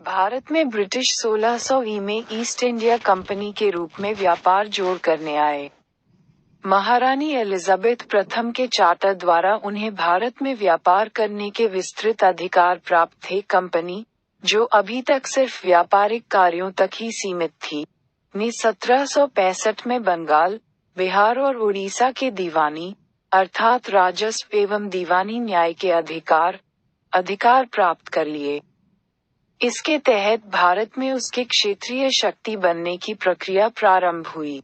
भारत में ब्रिटिश 1600 में east India company के रूप में व्यापार जोड़ करने आए। महारानी एलिजाबेथ प्रथम के चार्टर द्वारा उन्हें भारत में व्यापार करने के विस्तृत अधिकार प्राप्त थे। कंपनी, जो अभी तक सिर्फ व्यापारिक कार्यों तक ही सीमित थी, ने 1765 में बंगाल, बिहार और उड़ीसा के दीवानी, अर्थात राजस्व एवं दीवानी न्याय के अधिकार प्राप्त कर लिए। इसके तहत भारत में उसके क्षेत्रीय शक्ति बनने की प्रक्रिया प्रारंभ हुई।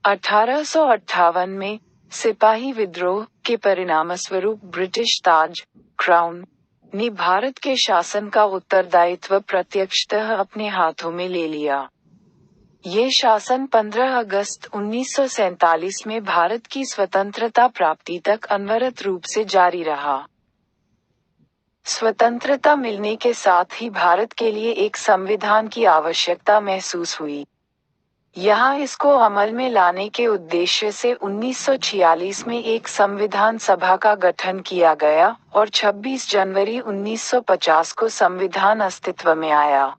1858 में सिपाही विद्रोह के परिणामस्वरूप ब्रिटिश ताज, क्राउन, ने भारत के शासन का उत्तरदायित्व प्रत्यक्षतः अपने हाथों में ले लिया। ये शासन 15 अगस्त 1947 में भारत की स्वतंत्रता प्राप्ति तक अनवरत रूप से जारी रहा। स्वतंत्रता मिलने के साथ ही भारत के लिए एक संविधान की आवश्यकता महसूस हुई। यहाँ इसको अमल में लाने के उद्देश्य से 1946 में एक संविधान सभा का गठन किया गया और 26 जनवरी 1950 को संविधान अस्तित्व में आया।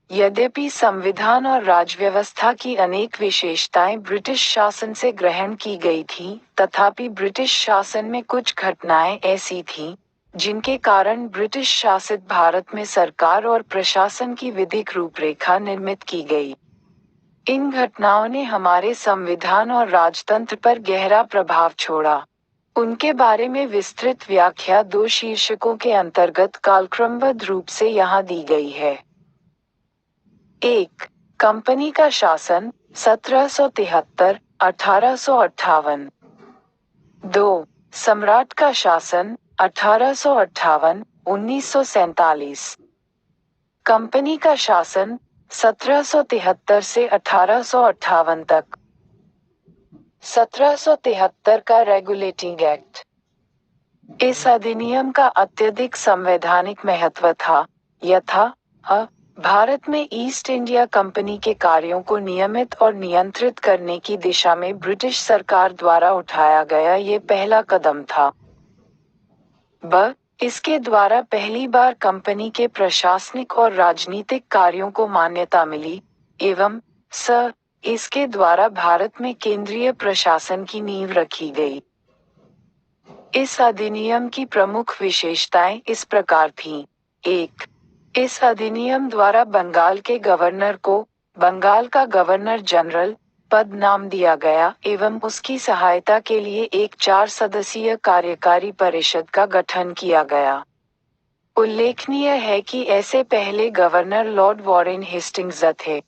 यद्यपि संविधान और राजव्यवस्था की अनेक विशेषताएं ब्रिटिश शासन से ग्रहण की गई थीं, तथापि ब्रिटिश शासन में कुछ घटनाएं ऐसी थीं, जिनके कारण ब्रिटिश शासित भारत में सरकार और प्रशासन की विधिक रूपरेखा निर्मित की गई। इन घटनाओं ने हमारे संविधान और राजतंत्र पर गहरा प्रभाव छोड़ा। उनके बारे में विस्तृत व्याख्या 2 शीर्षकों के अंतर्गत कालक्रमबद्ध रूप से यहाँ दी गई है। 1. कंपनी का शासन 1773, 1858। 2. सम्राट का शासन 1858, 1947। कंपनी का शासन 1773 से 1858 तक। 1773 का रेगुलेटिंग एक्ट। इस अधिनियम का अत्यधिक संवैधानिक महत्व था। यथा भारत में ईस्ट इंडिया कंपनी के कार्यों को नियमित और नियंत्रित करने की दिशा में ब्रिटिश सरकार द्वारा उठाया गया ये पहला कदम था। इसके द्वारा पहली बार कंपनी के प्रशासनिक और राजनीतिक कार्यों को मान्यता मिली, एवं इसके द्वारा भारत में केंद्रीय प्रशासन की नींव रखी गई। इस अधिनियम की प्रमुख विशेषताएं इस प्रकार थीं। 1. इस अधिनियम द्वारा बंगाल के गवर्नर को बंगाल का गवर्नर जनरल पद नाम दिया गया एवं उसकी सहायता के लिए एक 4 सदस्यीय कार्यकारी परिषद का गठन किया गया। उल्लेखनीय है कि ऐसे पहले गवर्नर लॉर्ड वॉरेन हेस्टिंग्स थे।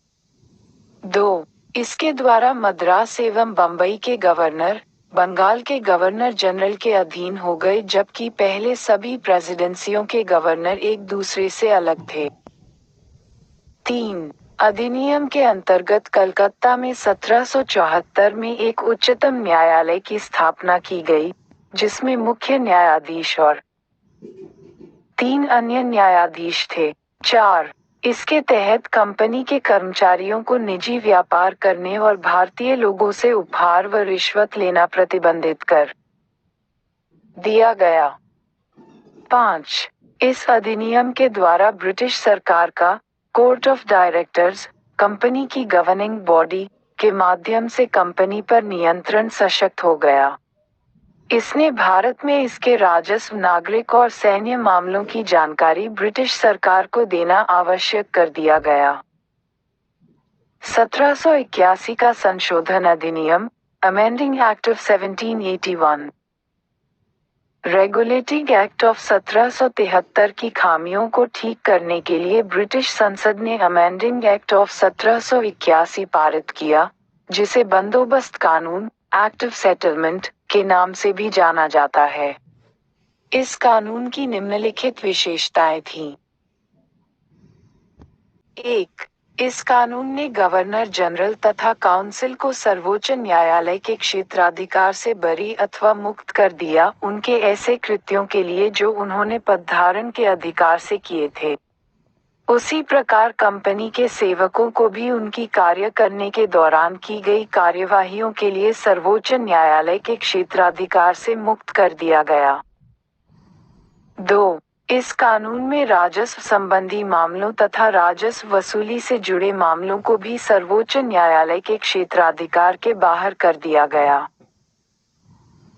2. इसके द्वारा मद्रास एवं बम्बई के गवर्नर बंगाल के गवर्नर जनरल के अधीन हो गए, जबकि पहले सभी प्रेसिडेंसियों के गवर्नर एक दूसरे से अलग थे। 3. अधिनियम के अंतर्गत कलकत्ता में 1774 में एक उच्चतम न्यायालय की स्थापना की गई, जिसमें मुख्य न्यायाधीश और 3 अन्य न्यायाधीश थे। 4. इसके तहत कंपनी के कर्मचारियों को निजी व्यापार करने और भारतीय लोगों से उपहार व रिश्वत लेना प्रतिबंधित कर दिया गया। 5. इस अधिनियम के द्वारा ब्रिटिश सरकार का कोर्ट ऑफ डायरेक्टर्स, कंपनी की गवर्निंग बॉडी, के माध्यम से कंपनी पर नियंत्रण सशक्त हो गया। इसने भारत में इसके राजस्व, नागरिक और सैन्य मामलों की जानकारी ब्रिटिश सरकार को देना आवश्यक कर दिया गया। 1781 का संशोधन अधिनियम, amending act of 1781। Regulating act of 1773 की खामियों को ठीक करने के लिए ब्रिटिश संसद ने अमेंडिंग एक्ट ऑफ 1781 पारित किया, जिसे बंदोबस्त कानून, एक्ट ऑफ सेटलमेंट, के नाम से भी जाना जाता है। इस कानून की निम्नलिखित विशेषताएं थीं। 1. इस कानून ने गवर्नर जनरल तथा काउंसिल को सर्वोच्च न्यायालय के क्षेत्राधिकार से बरी अथवा मुक्त कर दिया, उनके ऐसे कृत्यों के लिए जो उन्होंने पदधारण के अधिकार से किए थे। उसी प्रकार कंपनी के सेवकों को भी उनकी कार्य करने के दौरान की गई कार्यवाहियों के लिए सर्वोच्च न्यायालय के क्षेत्राधिकार से मुक्त कर दिया गया। 2. इस कानून में राजस्व संबंधी मामलों तथा राजस्व वसूली से जुड़े मामलों को भी सर्वोच्च न्यायालय के क्षेत्राधिकार के बाहर कर दिया गया।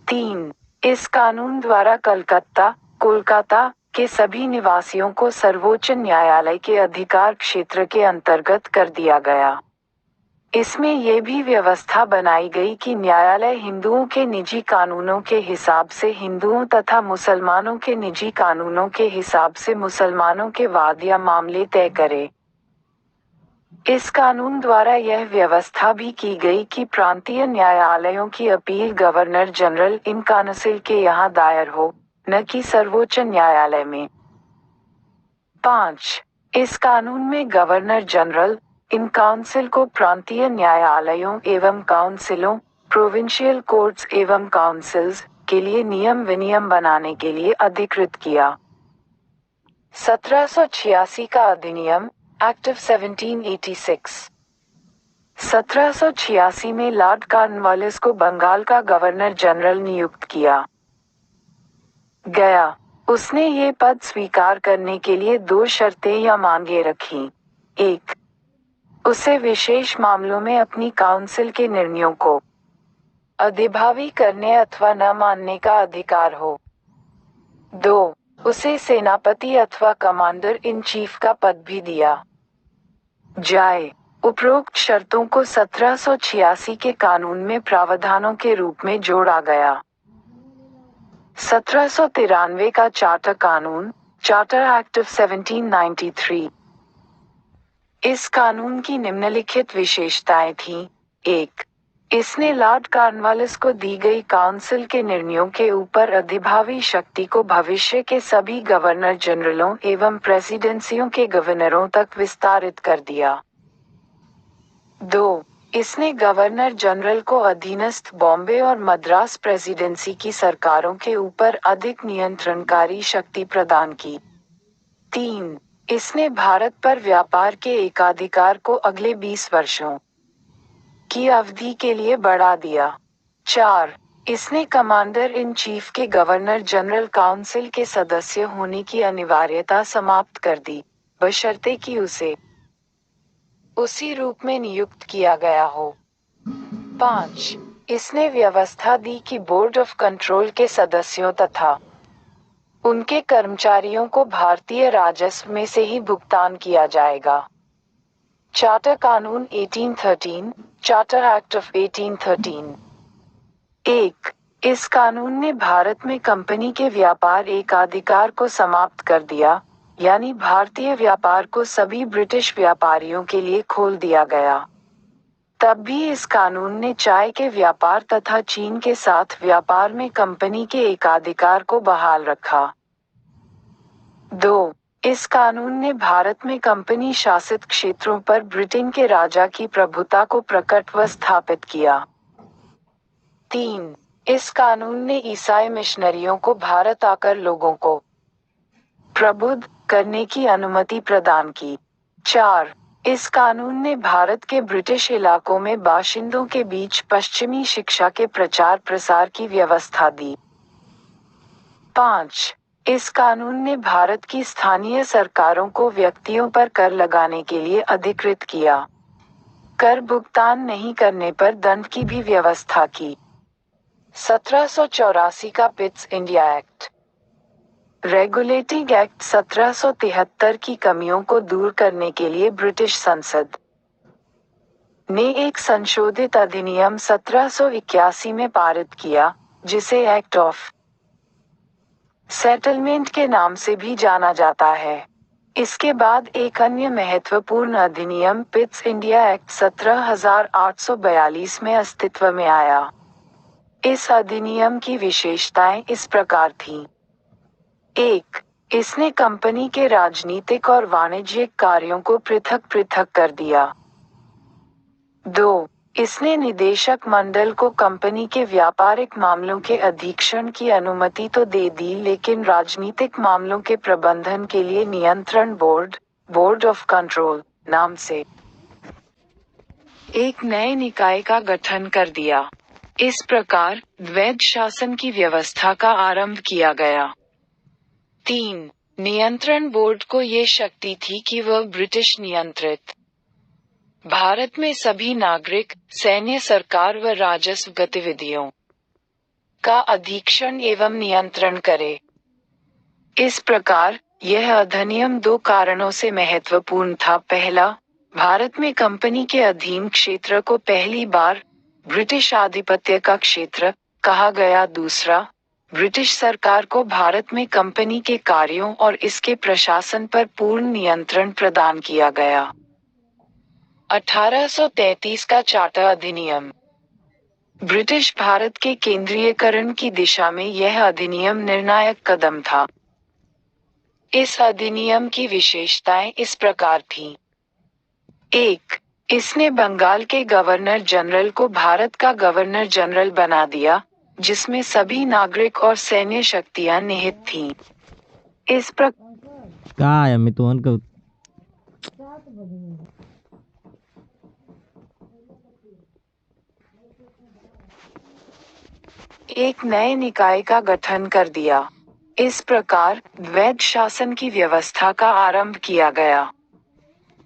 3. इस कानून द्वारा कोलकाता के सभी निवासियों को सर्वोच्च न्यायालय के अधिकार क्षेत्र के अंतर्गत कर दिया गया। इसमें ये भी व्यवस्था बनाई गई कि न्यायालय हिंदुओं के निजी कानूनों के हिसाब से हिंदुओं तथा मुसलमानों के निजी कानूनों के हिसाब से मुसलमानों के वाद या मामले तय करे। इस कानून द्वारा यह व्यवस्था भी की गई कि प्रांतीय न्यायालयों की appeal governor general in council के यहाँ दायर हो, न कि सर्वोच्च न्यायालय में। 5. इस कानून में गवर्नर जनरल इन काउंसिल को प्रांतीय न्यायालयों एवं काउंसिलों, प्रोविंशियल कोर्ट्स एवं काउंसिल्स के लिए नियम विनियम बनाने के लिए अधिकृत किया। 1786 का अधिनियम, एक्ट ऑफ 1786। 1786 में लॉर्ड कॉर्नवालिस को बंगाल का गवर्नर जनरल नियुक्त किया गया। उसने ये पद स्वीकार करने के लिए 2 शर्तें या मांगे रखीं। 1. उसे विशेष मामलों में अपनी काउंसिल के निर्णयों को अधिभावी करने अथवा न मानने का अधिकार हो। 2. उसे सेनापति अथवा कमांडर इन चीफ का पद भी दिया जाए। उपरोक्त शर्तों को 1786 के कानून में प्रावधानों के रूप में जोड़ा गया। 1793 का चार्टर कानून, चार्टर एक्ट ऑफ 1793। इस कानून की निम्नलिखित विशेषताएं थीं। 1. इसने लॉर्ड कॉर्नवालिस को दी गई काउंसिल के निर्णयों के ऊपर अधिभावी शक्ति को भविष्य के सभी गवर्नर जनरलों एवं प्रेसिडेंसियों के गवर्नरों तक विस्तारित कर दिया। 2. इसने गवर्नर जनरल को अधीनस्थ बॉम्बे और मद्रास प्रेसिडेंसी की सरकारों के ऊपर अधिक नियंत्रणकारी शक्ति प्रदान की। 3. इसने भारत पर व्यापार के एकाधिकार को अगले 20 वर्षों की अवधि के लिए बढ़ा दिया। 4. इसने कमांडर इन चीफ के गवर्नर जनरल काउंसिल के सदस्य होने की अनिवार्यता समाप्त कर दी, बशर्ते कि उसे उसी रूप में नियुक्त किया गया हो। 5. इसने व्यवस्था दी कि बोर्ड ऑफ कंट्रोल के सदस्यों तथा उनके कर्मचारियों को भारतीय राजस्व में से ही भुगतान किया जाएगा। चार्टर कानून 1813, चार्टर एक्ट ऑफ 1813। 1. इस कानून ने भारत में कंपनी के व्यापार एकाधिकार को समाप्त कर दिया, यानी भारतीय व्यापार को सभी ब्रिटिश व्यापारियों के लिए खोल दिया गया। तब भी इस कानून ने चाय के व्यापार तथा चीन के साथ व्यापार में कंपनी के एकाधिकार को बहाल रखा। 2. इस कानून ने भारत में कंपनी शासित क्षेत्रों पर ब्रिटेन के राजा की प्रभुता को प्रकट व स्थापित किया। 3. इस कानून ने ईसाई मिशनरियों को भारत आकर लोगों को प्रबुद्ध करने की अनुमति प्रदान की। 4. इस कानून ने भारत के ब्रिटिश इलाकों में बाशिंदों के बीच पश्चिमी शिक्षा के प्रचार प्रसार की व्यवस्था दी। 5. इस कानून ने भारत की स्थानीय सरकारों को व्यक्तियों पर कर लगाने के लिए अधिकृत किया। कर भुगतान नहीं करने पर दंड की भी व्यवस्था की। 1784 का Pitt's India act, regulating act 1773 की कमियों को दूर करने के लिए ब्रिटिश संसद ने एक संशोधित अधिनियम 1781 में पारित किया, जिसे एक्ट ऑफ सेटलमेंट के नाम से भी जाना जाता है। इसके बाद एक अन्य महत्वपूर्ण अधिनियम पिट्स इंडिया एक्ट 17,842 में अस्तित्व में आया। इस अधिनियम की विशेषताएं इस प्रकार थीं। 1. इसने कंपनी के राजनीतिक और वाणिज्यिक कार्यों को पृथक पृथक कर दिया। 2. इसने निदेशक मंडल को कंपनी के व्यापारिक मामलों के अधीक्षण की अनुमति तो दे दी, लेकिन राजनीतिक मामलों के प्रबंधन के लिए नियंत्रण बोर्ड ऑफ कंट्रोल नाम से एक नए निकाय का गठन कर दिया। इस प्रकार द्वैध शासन की व्यवस्था का आरंभ किया गया। 3. नियंत्रण बोर्ड को ये शक्ति थी कि वह ब्रिटिश नियंत्रित भारत में सभी नागरिक, सैन्य, सरकार व राजस्व गतिविधियों का अधीक्षण एवं नियंत्रण करे। इस प्रकार यह अधिनियम दो कारणों से महत्वपूर्ण था। पहला, भारत में कंपनी के अधीन क्षेत्र को पहली बार ब्रिटिश आधिपत्य का क्षेत्र कहा गया। दूसरा, ब्रिटिश सरकार को भारत में कंपनी के कार्यों और इसके प्रशासन पर पूर्ण नियंत्रण प्रदान किया गया। 1833 का चार्टर अधिनियम। ब्रिटिश भारत के केंद्रीयकरण की दिशा में यह अधिनियम निर्णायक कदम था। इस अधिनियम की विशेषताएं इस प्रकार थीं। 1. इसने बंगाल के गवर्नर जनरल को भारत का गवर्नर जनरल बना दिया, जिसमें सभी नागरिक और सैन्य शक्तियां निहित थीं। इस प्रकार एक नए निकाय का गठन कर दिया। इस प्रकार द्वैध शासन की व्यवस्था का आरंभ किया गया।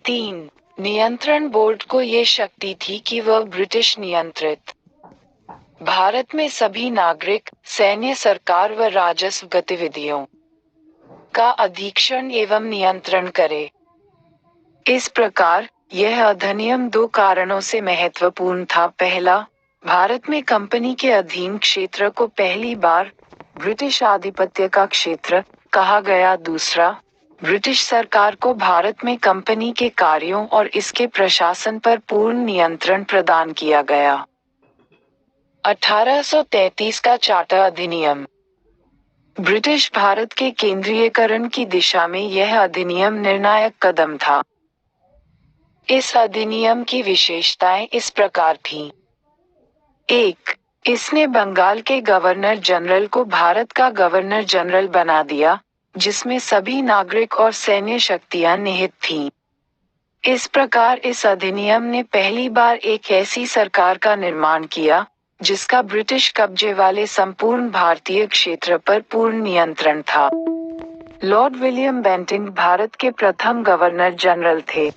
3. नियंत्रण बोर्ड को ये शक्ति थी कि वह ब्रिटिश नियंत्रित भारत में सभी नागरिक, सैन्य, सरकार व राजस्व गतिविधियों का अधीक्षण एवं नियंत्रण करे। इस प्रकार यह अधिनियम दो कारणों से महत्वपूर्ण था। पहला, भारत में कंपनी के अधीन क्षेत्र को पहली बार ब्रिटिश आधिपत्य का क्षेत्र कहा गया। दूसरा, ब्रिटिश सरकार को भारत में कंपनी के कार्यों और इसके प्रशासन पर पूर्ण नियंत्रण प्रदान किया गया। 1833 का चार्टर अधिनियम। ब्रिटिश भारत के केंद्रीयकरण की दिशा में यह अधिनियम निर्णायक कदम था। इस अधिनियम की विशेषताएं इस प्रकार थीं। 1. इसने बंगाल के गवर्नर जनरल को भारत का गवर्नर जनरल बना दिया, जिसमें सभी नागरिक और सैन्य शक्तियां निहित थीं। इस प्रकार इस अधिनियम ने पहली बार एक ऐसी सरकार का निर्माण किया, जिसका ब्रिटिश कब्जे वाले संपूर्ण भारतीय क्षेत्र पर पूर्ण नियंत्रण था। लॉर्ड विलियम बेंटिंक भारत के प्रथम गवर्नर जनरल थे।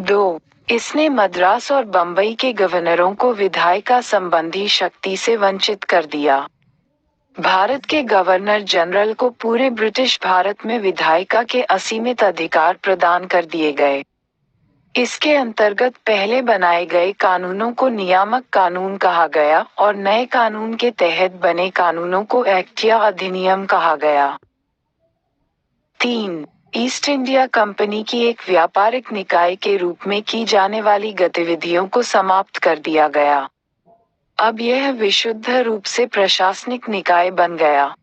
2. इसने मद्रास और बंबई के गवर्नरों को विधायिका संबंधी शक्ति से वंचित कर दिया। भारत के गवर्नर जनरल को पूरे ब्रिटिश भारत में विधायिका के असीमित अधिकार प्रदान कर दिए गए। इसके अंतर्गत पहले बनाए गए कानूनों को नियामक कानून कहा गया और नए कानून के तहत बने कानूनों को एक्ट या अधिनियम कहा गया। 3. ईस्ट इंडिया कंपनी की एक व्यापारिक निकाय के रूप में की जाने वाली गतिविधियों को समाप्त कर दिया गया। अब यह विशुद्ध रूप से प्रशासनिक निकाय बन गया।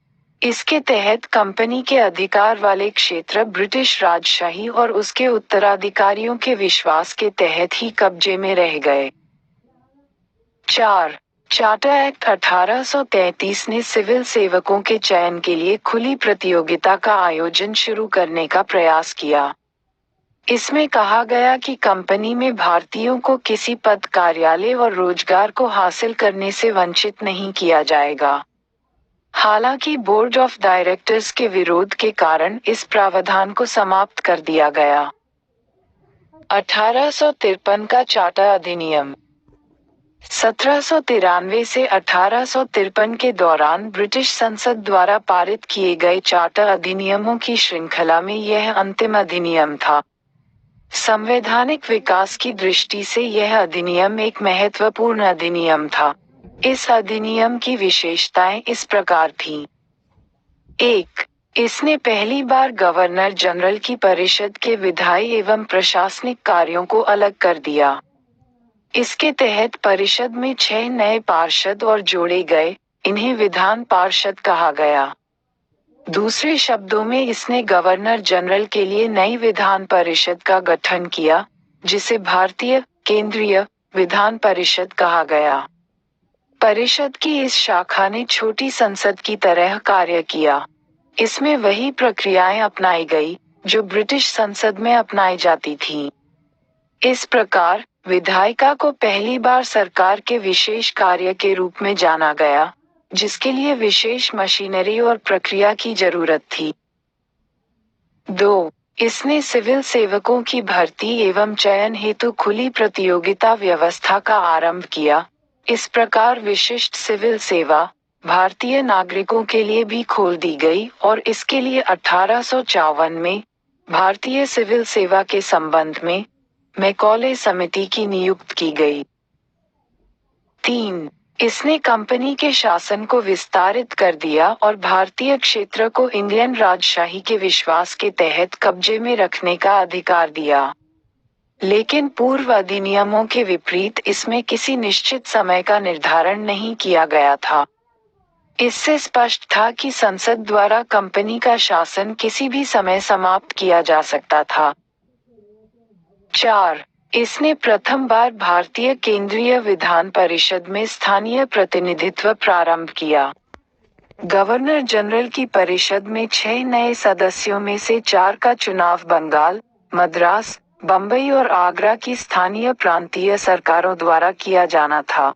इसके तहत कंपनी के अधिकार वाले क्षेत्र ब्रिटिश राजशाही और उसके उत्तराधिकारियों के विश्वास के तहत ही कब्जे में रह गए। 4. चार्टर एक्ट 1833 ने सिविल सेवकों के चयन के लिए खुली प्रतियोगिता का आयोजन शुरू करने का प्रयास किया। इसमें कहा गया कि कंपनी में भारतीयों को किसी पद, कार्यालय और रोजगार को हासिल करने से वंचित नहीं किया जाएगा। हालांकि बोर्ड ऑफ डायरेक्टर्स के विरोध के कारण इस प्रावधान को समाप्त कर दिया गया। 1853 का चार्टर अधिनियम। 1793 से 1853 के दौरान ब्रिटिश संसद द्वारा पारित किए गए चार्टर अधिनियमों की श्रृंखला में यह अंतिम अधिनियम था। संवैधानिक विकास की दृष्टि से यह अधिनियम एक महत्वपूर्ण अधिनियम था। इस अधिनियम की विशेषताएं इस प्रकार थीं। 1. इसने पहली बार गवर्नर जनरल की परिषद के विधायी एवं प्रशासनिक कार्यों को अलग कर दिया। इसके तहत परिषद में 6 नए पार्षद और जोड़े गए, इन्हें विधान पार्षद कहा गया। दूसरे शब्दों में इसने गवर्नर जनरल के लिए नई विधान परिषद का गठन किया, जिसे भारतीय केंद्रीय विधान परिषद कहा गया। परिषद की इस शाखा ने छोटी संसद की तरह कार्य किया। इसमें वही प्रक्रियाएं अपनाई गई, जो ब्रिटिश संसद में अपनाई जाती थीं। इस प्रकार विधायिका को पहली बार सरकार के विशेष कार्य के रूप में जाना गया, जिसके लिए विशेष मशीनरी और प्रक्रिया की जरूरत थी। 2. इसने सिविल सेवकों की भर्ती एवं चयन हेतु खुली प्रतियोगिता व्यवस्था का आरंभ किया। इस प्रकार विशिष्ट सिविल सेवा भारतीय नागरिकों के लिए भी खोल दी गई और इसके लिए 1854 में भारतीय सिविल सेवा के संबंध में मैकॉले समिति की नियुक्त की गई। 3. इसने कंपनी के शासन को विस्तारित कर दिया और भारतीय क्षेत्र को इंडियन राजशाही के विश्वास के तहत कब्जे में रखने का अधिकार दिया। लेकिन पूर्व अधिनियमों के विपरीत इसमें किसी निश्चित समय का निर्धारण नहीं किया गया था। इससे स्पष्ट था कि संसद द्वारा कंपनी का शासन किसी भी समय समाप्त किया जा सकता था। 4. इसने प्रथम बार भारतीय केंद्रीय विधान परिषद में स्थानीय प्रतिनिधित्व प्रारंभ किया। गवर्नर जनरल की परिषद में 6 नए सदस्यों में से 4 का चुनाव बंगाल, मद्रास, बम्बई और आगरा की स्थानीय प्रांतीय सरकारों द्वारा किया जाना था।